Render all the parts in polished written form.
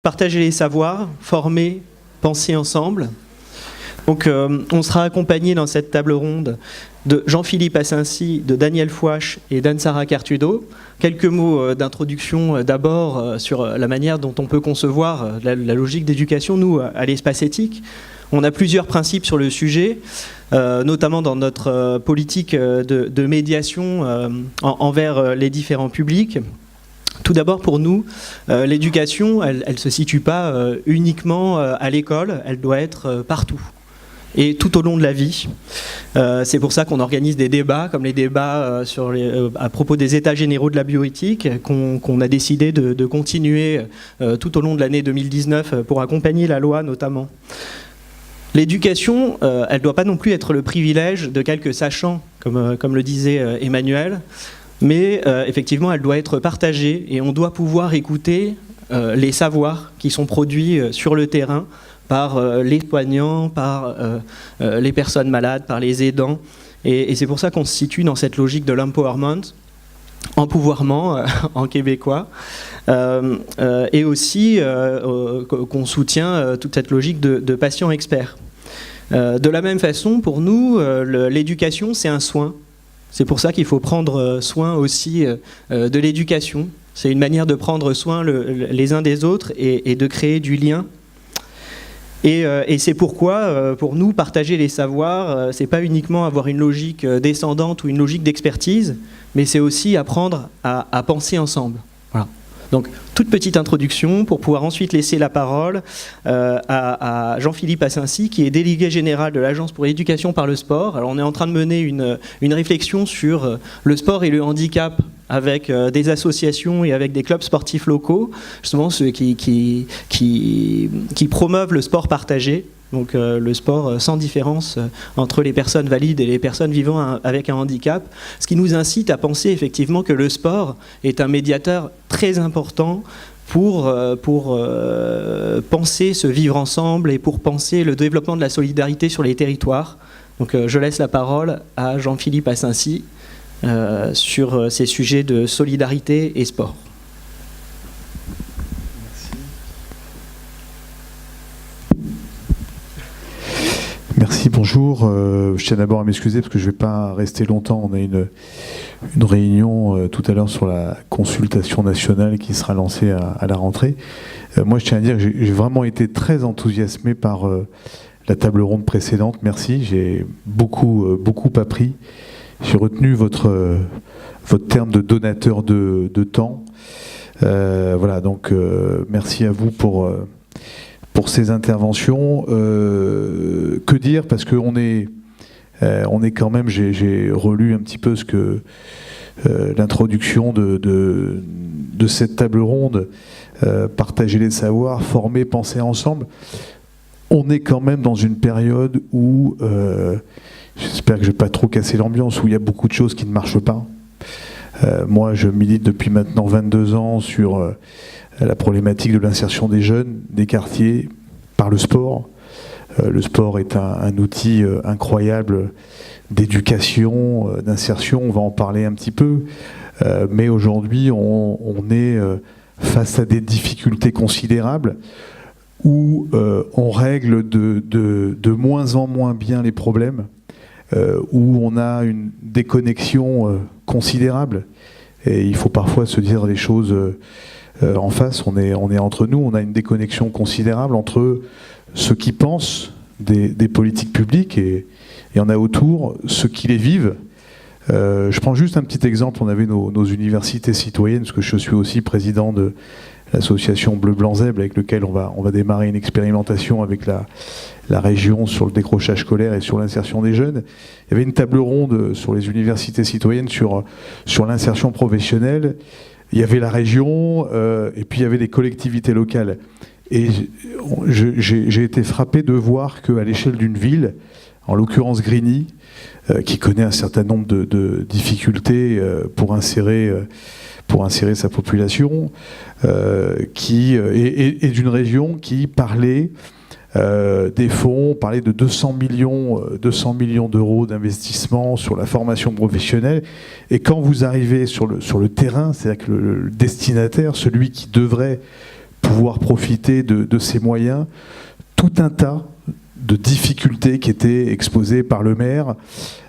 Partager les savoirs, former, penser ensemble. Donc on sera accompagné dans cette table ronde de Jean-Philippe Assincy, de Daniel Fouache et d'Anne-Sara Cartudo. Quelques mots d'introduction d'abord sur la manière dont on peut concevoir la logique d'éducation, nous, à l'Espace éthique. On a plusieurs principes sur le sujet, notamment dans notre politique de médiation envers les différents publics. Tout d'abord, pour nous, l'éducation, elle ne se situe pas uniquement à l'école, elle doit être partout et tout au long de la vie. C'est pour ça qu'on organise des débats, comme les débats à propos des états généraux de la bioéthique, qu'on a décidé de continuer tout au long de l'année 2019 pour accompagner la loi notamment. L'éducation, elle ne doit pas non plus être le privilège de quelques sachants, comme le disait Emmanuel, mais effectivement, elle doit être partagée et on doit pouvoir écouter les savoirs qui sont produits sur le terrain par les soignants, par les personnes malades, par les aidants. Et c'est pour ça qu'on se situe dans cette logique de l'empowerment, empouvoirment en québécois, et aussi qu'on soutient toute cette logique de patient expert. De la même façon, pour nous, l'éducation, c'est un soin. C'est pour ça qu'il faut prendre soin aussi de l'éducation. C'est une manière de prendre soin les uns des autres et de créer du lien. Et c'est pourquoi, pour nous, partager les savoirs, c'est pas uniquement avoir une logique descendante ou une logique d'expertise, mais c'est aussi apprendre à penser ensemble. Voilà. Donc, toute petite introduction pour pouvoir ensuite laisser la parole à Jean-Philippe Assincy, qui est délégué général de l'Agence pour l'éducation par le sport. Alors, on est en train de mener une réflexion sur le sport et le handicap avec des associations et avec des clubs sportifs locaux, justement ceux qui promeuvent le sport partagé. Donc le sport sans différence entre les personnes valides et les personnes vivant avec un handicap, ce qui nous incite à penser effectivement que le sport est un médiateur très important pour penser ce vivre ensemble et pour penser le développement de la solidarité sur les territoires. Donc je laisse la parole à Jean-Philippe Assincy sur ces sujets de solidarité et sport. Merci, bonjour. Je tiens d'abord à m'excuser parce que je ne vais pas rester longtemps. On a une réunion tout à l'heure sur la consultation nationale qui sera lancée à la rentrée. Moi, je tiens à dire que j'ai vraiment été très enthousiasmé par la table ronde précédente. Merci, j'ai beaucoup appris. J'ai retenu votre terme de donateur de temps. Voilà, donc merci à vous pour ces interventions. Que dire, parce qu'on est quand même, j'ai relu un petit peu ce que l'introduction de cette table ronde, partager les savoirs, former, penser ensemble. On est quand même dans une période où, j'espère que je ne vais pas trop casser l'ambiance, où il y a beaucoup de choses qui ne marchent pas. Moi, je milite depuis maintenant 22 ans sur la problématique de l'insertion des jeunes, des quartiers, par le sport. Le sport est un outil incroyable d'éducation, d'insertion, on va en parler un petit peu. Mais aujourd'hui, on est face à des difficultés considérables où on règle de moins en moins bien les problèmes, où on a une déconnexion considérable. Et il faut parfois se dire les choses en face. On est entre nous, on a une déconnexion considérable entre ceux qui pensent des politiques publiques et il y en a autour, ceux qui les vivent. Je prends juste un petit exemple. On avait nos universités citoyennes, parce que je suis aussi président de l'association Bleu Blanc Zèbre, avec lequel on va démarrer une expérimentation avec la région sur le décrochage scolaire et sur l'insertion des jeunes. Il y avait une table ronde sur les universités citoyennes sur l'insertion professionnelle. Il y avait la région et puis il y avait les collectivités locales. Et j'ai été frappé de voir qu'à l'échelle d'une ville, en l'occurrence Grigny, qui connaît un certain nombre de difficultés pour insérer sa population, et d'une région qui parlait des fonds, parlait de 200 millions d'euros d'investissement sur la formation professionnelle. Et quand vous arrivez sur le terrain, c'est-à-dire que le destinataire, celui qui devrait pouvoir profiter de ces moyens, tout un tas de difficultés qui étaient exposées par le maire,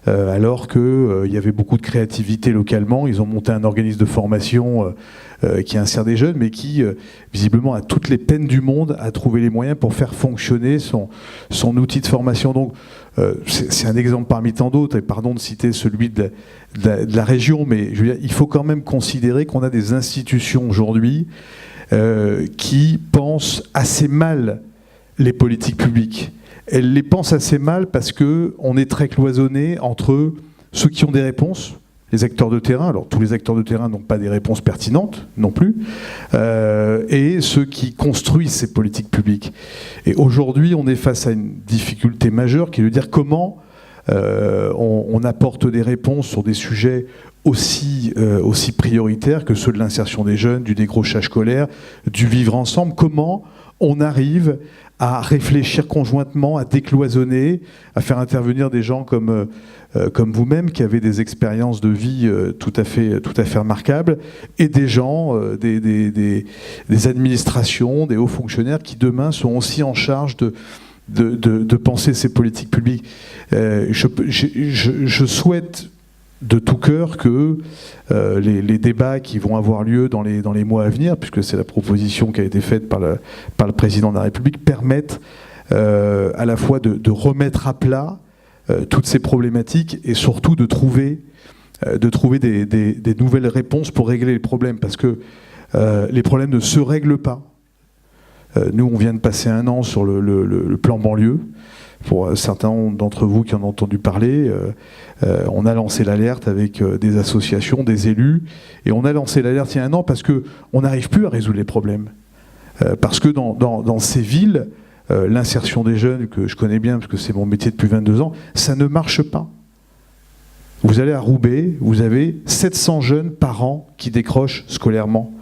alors qu'il y avait beaucoup de créativité localement. Ils ont monté un organisme de formation qui insère des jeunes, mais qui, visiblement, a toutes les peines du monde à trouver les moyens pour faire fonctionner son outil de formation. Donc, c'est un exemple parmi tant d'autres, et pardon de citer celui de la région, mais je veux dire, il faut quand même considérer qu'on a des institutions aujourd'hui qui pensent assez mal les politiques publiques. Elles les pensent assez mal parce qu'on est très cloisonné entre ceux qui ont des réponses, les acteurs de terrain, alors tous les acteurs de terrain n'ont pas des réponses pertinentes non plus, et ceux qui construisent ces politiques publiques. Et aujourd'hui, on est face à une difficulté majeure qui est de dire comment on apporte des réponses sur des sujets aussi prioritaires que ceux de l'insertion des jeunes, du décrochage scolaire, du vivre ensemble. Comment on arrive à réfléchir conjointement, à décloisonner, à faire intervenir des gens comme vous-même, qui avez des expériences de vie tout à fait remarquables, et des gens, des administrations, des hauts fonctionnaires qui demain seront aussi en charge de penser ces politiques publiques. Je souhaite de tout cœur que les débats qui vont avoir lieu dans les mois à venir, puisque c'est la proposition qui a été faite par le président de la République, permettent à la fois de remettre à plat toutes ces problématiques et surtout de trouver des nouvelles réponses pour régler les problèmes, parce que les problèmes ne se règlent pas. Nous, on vient de passer 1 an sur le plan banlieue. Pour certains d'entre vous qui en ont entendu parler, on a lancé l'alerte avec des associations, des élus, et on a lancé l'alerte il y a 1 an parce qu'on n'arrive plus à résoudre les problèmes. Parce que dans ces villes, l'insertion des jeunes, que je connais bien parce que c'est mon métier depuis 22 ans, ça ne marche pas. Vous allez à Roubaix, vous avez 700 jeunes par an qui décrochent scolairement,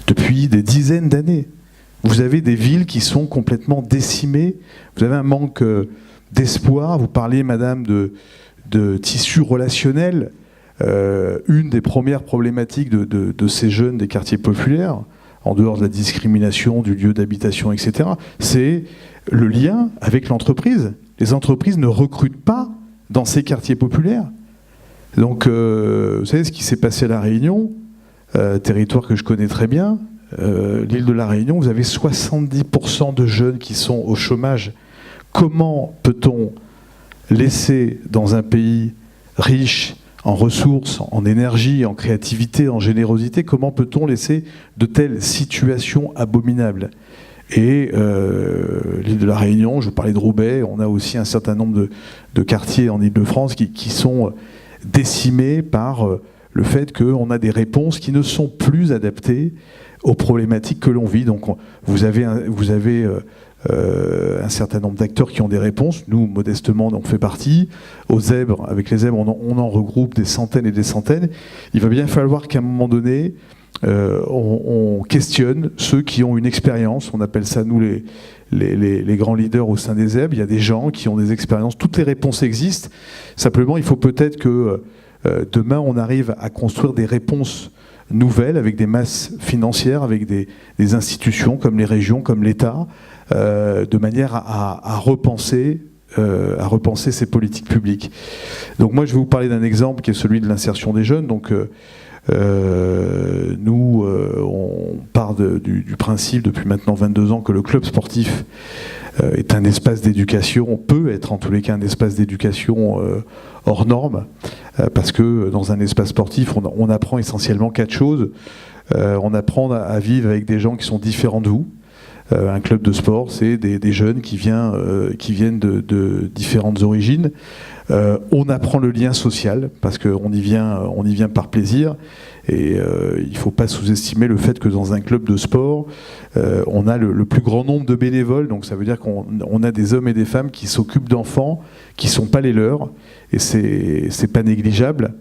depuis des dizaines d'années. Vous avez des villes qui sont complètement décimées. Vous avez un manque d'espoir. Vous parliez, madame, de tissu relationnel. Une des premières problématiques de ces jeunes des quartiers populaires, en dehors de la discrimination du lieu d'habitation, etc., c'est le lien avec l'entreprise. Les entreprises ne recrutent pas dans ces quartiers populaires. Donc, vous savez ce qui s'est passé à La Réunion, territoire que je connais très bien, l'île de La Réunion, vous avez 70% de jeunes qui sont au chômage. Comment peut-on laisser dans un pays riche en ressources, en énergie, en créativité, en générosité, comment peut-on laisser de telles situations abominables ? Et l'île de La Réunion, je vous parlais de Roubaix, on a aussi un certain nombre de quartiers en Île-de-France qui sont décimés par le fait qu'on a des réponses qui ne sont plus adaptées aux problématiques que l'on vit. Donc vous avez un certain nombre d'acteurs qui ont des réponses. Nous, modestement, on fait partie. Avec les zèbres, on en regroupe des centaines et des centaines. Il va bien falloir qu'à un moment donné, on questionne ceux qui ont une expérience. On appelle ça, nous, les grands leaders au sein des zèbres. Il y a des gens qui ont des expériences. Toutes les réponses existent. Simplement, il faut peut-être que demain, on arrive à construire des réponses nouvelles, avec des masses financières, avec des institutions comme les régions, comme l'État, de manière à repenser ces politiques publiques. Donc moi, je vais vous parler d'un exemple qui est celui de l'insertion des jeunes. Donc nous, on part du principe depuis maintenant 22 ans que le club sportif est un espace d'éducation, peut être en tous les cas un espace d'éducation hors norme, parce que dans un espace sportif, on apprend essentiellement 4 choses. On apprend à vivre avec des gens qui sont différents de vous. Un club de sport, c'est des jeunes qui viennent de différentes origines. On apprend le lien social, parce qu'on y vient par plaisir. Et il ne faut pas sous-estimer le fait que dans un club de sport, on a le plus grand nombre de bénévoles. Donc ça veut dire qu'on a des hommes et des femmes qui s'occupent d'enfants qui ne sont pas les leurs. Et c'est pas négligeable.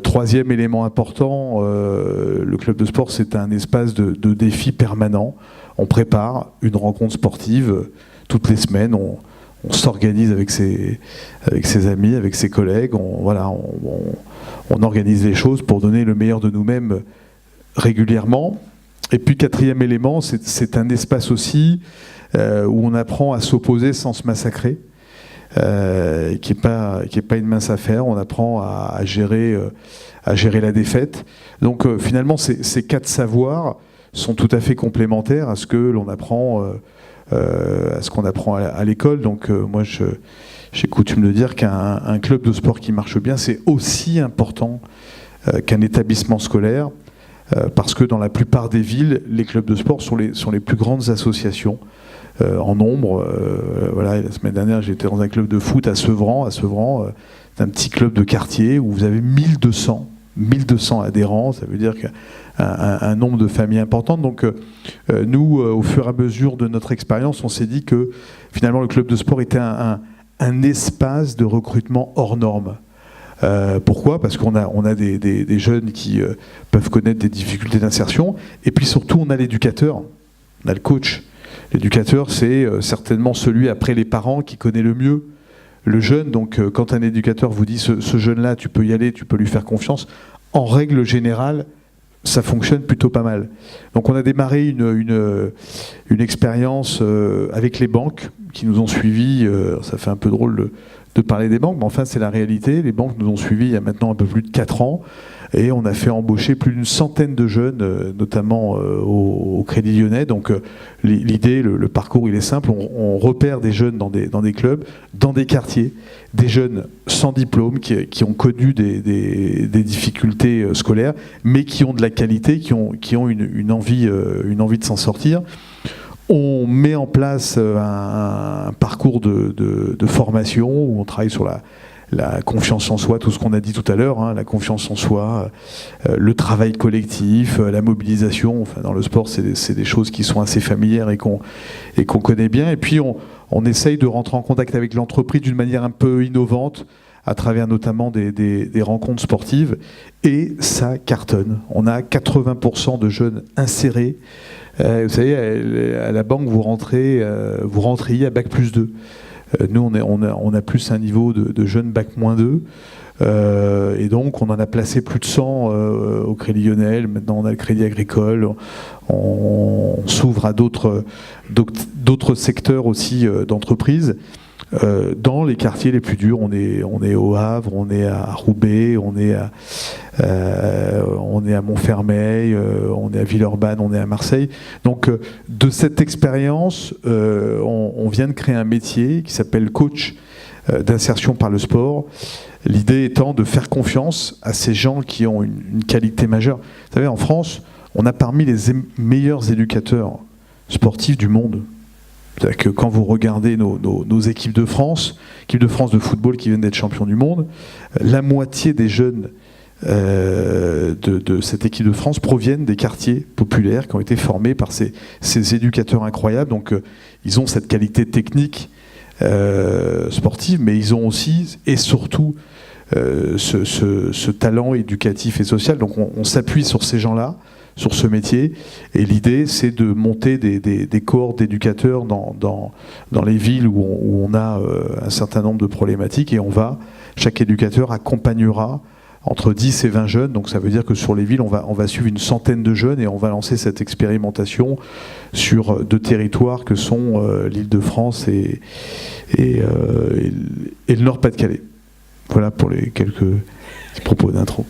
Troisième élément important, le club de sport, c'est un espace de défi permanent. On prépare une rencontre sportive toutes les semaines. On s'organise avec ses amis, avec ses collègues. On organise les choses pour donner le meilleur de nous-mêmes régulièrement. Et puis, quatrième élément, c'est un espace aussi où on apprend à s'opposer sans se massacrer, qui est pas une mince affaire. On apprend à gérer la défaite. Donc, finalement, ces 4 savoirs sont tout à fait complémentaires à ce que l'on apprend, à ce qu'on apprend à l'école. Donc, moi, j'ai coutume de dire qu'un club de sport qui marche bien, c'est aussi important qu'un établissement scolaire, parce que dans la plupart des villes, les clubs de sport sont les plus grandes associations en nombre. Voilà, la semaine dernière, j'étais dans un club de foot à Sevran. C'est un petit club de quartier où vous avez 1200 adhérents. Ça veut dire qu'un nombre de familles importantes. Donc nous, au fur et à mesure de notre expérience, on s'est dit que finalement le club de sport était un espace de recrutement hors norme. Pourquoi ? Parce qu'on a des jeunes qui peuvent connaître des difficultés d'insertion, et puis surtout on a l'éducateur, on a le coach. L'éducateur, c'est certainement celui après les parents qui connaît le mieux le jeune. Donc quand un éducateur vous dit ce jeune-là, tu peux y aller, tu peux lui faire confiance, en règle générale, ça fonctionne plutôt pas mal. Donc on a démarré une expérience avec les banques qui nous ont suivis. Ça fait un peu drôle de parler des banques, mais enfin c'est la réalité. Les banques nous ont suivis il y a maintenant un peu plus de 4 ans, et on a fait embaucher plus d'une centaine de jeunes, notamment au Crédit Lyonnais. Donc l'idée, le parcours, il est simple. On repère des jeunes dans des clubs, dans des quartiers, des jeunes sans diplôme, qui ont connu des difficultés scolaires, mais qui ont de la qualité, qui ont une envie de s'en sortir. On met en place un parcours de formation où on travaille sur la confiance en soi, tout ce qu'on a dit tout à l'heure, hein, la confiance en soi, le travail collectif, la mobilisation. Enfin, dans le sport, c'est des choses qui sont assez familières et qu'on connaît bien. Et puis, on essaye de rentrer en contact avec l'entreprise d'une manière un peu innovante, à travers notamment des rencontres sportives. Et ça cartonne. On a 80% de jeunes insérés. Vous savez, à la banque, vous rentrez à Bac+2. Nous, on a plus un niveau de jeunes Bac-2. Et donc, on en a placé plus de 100 au Crédit Lyonnais. Maintenant, on a le Crédit Agricole. On s'ouvre à d'autres secteurs aussi d'entreprises. Dans les quartiers les plus durs, on est au Havre, on est à Roubaix, on est à Montfermeil, on est à Villeurbanne, on est à Marseille. Donc de cette expérience, on vient de créer un métier qui s'appelle coach d'insertion par le sport. L'idée étant de faire confiance à ces gens qui ont une qualité majeure. Vous savez, en France, on a parmi les meilleurs éducateurs sportifs du monde. C'est-à-dire que quand vous regardez nos équipes de France de football qui viennent d'être champions du monde, la moitié des jeunes de cette équipe de France proviennent des quartiers populaires qui ont été formés par ces éducateurs incroyables. Donc ils ont cette qualité technique sportive, mais ils ont aussi et surtout ce talent éducatif et social. Donc on s'appuie sur ces gens-là, sur ce métier, et l'idée c'est de monter des cohortes d'éducateurs dans les villes où on a un certain nombre de problématiques, et chaque éducateur accompagnera entre 10 et 20 jeunes. Donc ça veut dire que sur les villes, on va suivre une centaine de jeunes, et on va lancer cette expérimentation sur 2 territoires que sont l'Île-de-France et le Nord-Pas-de-Calais. Voilà pour les quelques propos d'intro.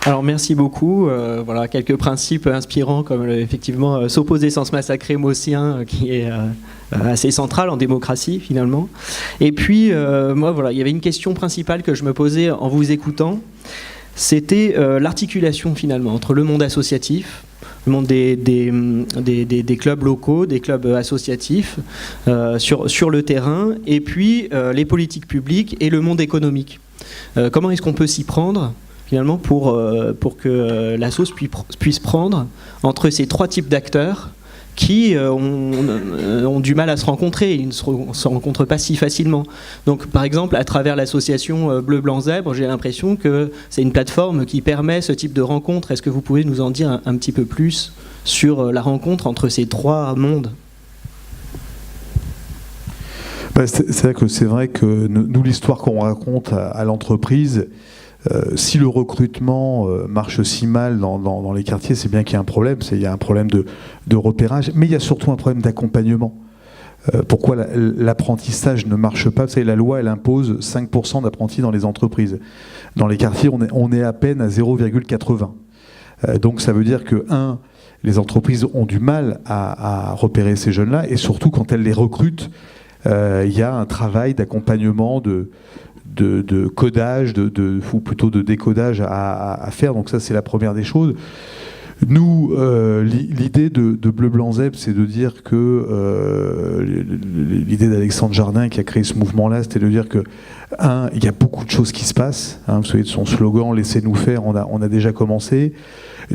Alors merci beaucoup. Voilà quelques principes inspirants comme effectivement s'opposer sans se massacrer, mot aussi, qui est assez central en démocratie finalement. Et puis moi voilà, il y avait une question principale que je me posais en vous écoutant. C'était l'articulation finalement entre le monde associatif, le monde des clubs locaux, des clubs associatifs sur le terrain, et puis les politiques publiques et le monde économique. Comment est-ce qu'on peut s'y prendre finalement pour que l'assos puisse prendre entre ces 3 types d'acteurs qui ont du mal à se rencontrer, ils ne se rencontrent pas si facilement. Donc par exemple, à travers l'association Bleu Blanc Zèbre, j'ai l'impression que c'est une plateforme qui permet ce type de rencontre. Est-ce que vous pouvez nous en dire un petit peu plus sur la rencontre entre ces 3 mondes ? C'est vrai que nous, l'histoire qu'on raconte à l'entreprise, si le recrutement marche si mal dans les quartiers, c'est bien qu'il y a un problème. Il y a un problème de repérage, mais il y a surtout un problème d'accompagnement. Pourquoi l'apprentissage ne marche pas? Vous savez, la loi, elle impose 5% d'apprentis dans les entreprises. Dans les quartiers, on est à peine à 0,80. Donc ça veut dire que, les entreprises ont du mal à repérer ces jeunes-là, et surtout quand elles les recrutent, il y a un travail d'accompagnement, de codage, ou plutôt de décodage à faire. Donc ça, c'est la première des choses. Nous, l'idée de Bleu Blanc Zèbre, c'est de dire que l'idée d'Alexandre Jardin qui a créé ce mouvement-là, c'était de dire que, il y a beaucoup de choses qui se passent. Vous savez, de son slogan « Laissez-nous faire », on a déjà commencé.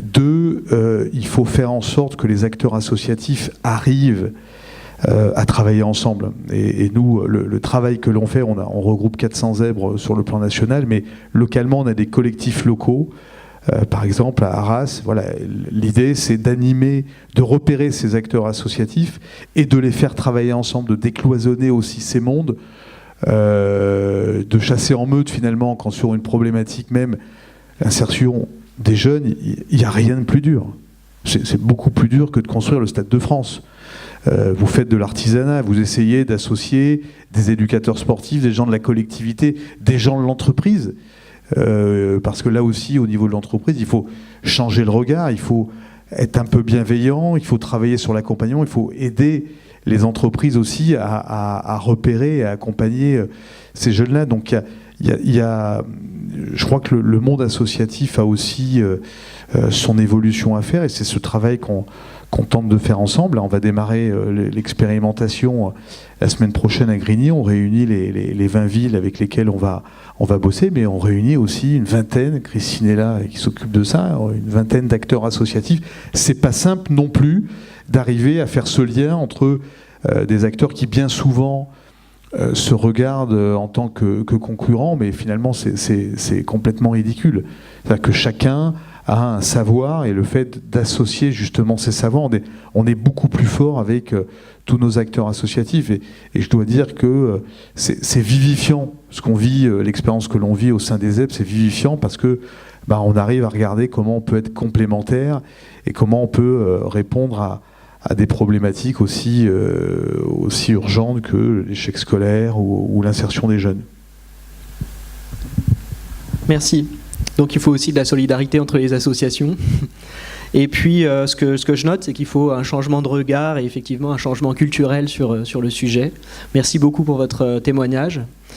2, il faut faire en sorte que les acteurs associatifs arrivent à travailler ensemble. Et nous, le travail que l'on fait, on regroupe 400 zèbres sur le plan national, mais localement, on a des collectifs locaux. Par exemple, à Arras, voilà, l'idée, c'est d'animer, de repérer ces acteurs associatifs et de les faire travailler ensemble, de décloisonner aussi ces mondes, de chasser en meute, finalement, quand sur une problématique même, insertion des jeunes, il n'y a rien de plus dur. C'est beaucoup plus dur que de construire le Stade de France. Vous faites de l'artisanat, vous essayez d'associer des éducateurs sportifs, des gens de la collectivité, des gens de l'entreprise. Parce que là aussi, au niveau de l'entreprise, il faut changer le regard, il faut être un peu bienveillant, il faut travailler sur l'accompagnement, il faut aider les entreprises aussi à repérer et à accompagner ces jeunes-là. Donc je crois que le monde associatif a aussi son évolution à faire, et c'est ce travail qu'on tente de faire ensemble. Là, on va démarrer l'expérimentation la semaine prochaine à Grigny. On réunit les 20 villes avec lesquelles on va bosser, mais on réunit aussi une vingtaine, Christine est là qui s'occupe de ça, une vingtaine d'acteurs associatifs. C'est pas simple non plus d'arriver à faire ce lien entre des acteurs qui bien souvent se regardent en tant que concurrents, mais finalement c'est complètement ridicule. C'est-à-dire que chacun a un savoir, et le fait d'associer justement ces savoirs, on est beaucoup plus fort avec tous nos acteurs associatifs, et je dois dire que c'est vivifiant ce qu'on vit, l'expérience que l'on vit au sein des ZEP, c'est vivifiant parce que on arrive à regarder comment on peut être complémentaire et comment on peut répondre à des problématiques aussi urgentes que l'échec scolaire ou l'insertion des jeunes. Merci. Donc il faut aussi de la solidarité entre les associations. Et puis ce que je note, c'est qu'il faut un changement de regard et effectivement un changement culturel sur le sujet. Merci beaucoup pour votre témoignage.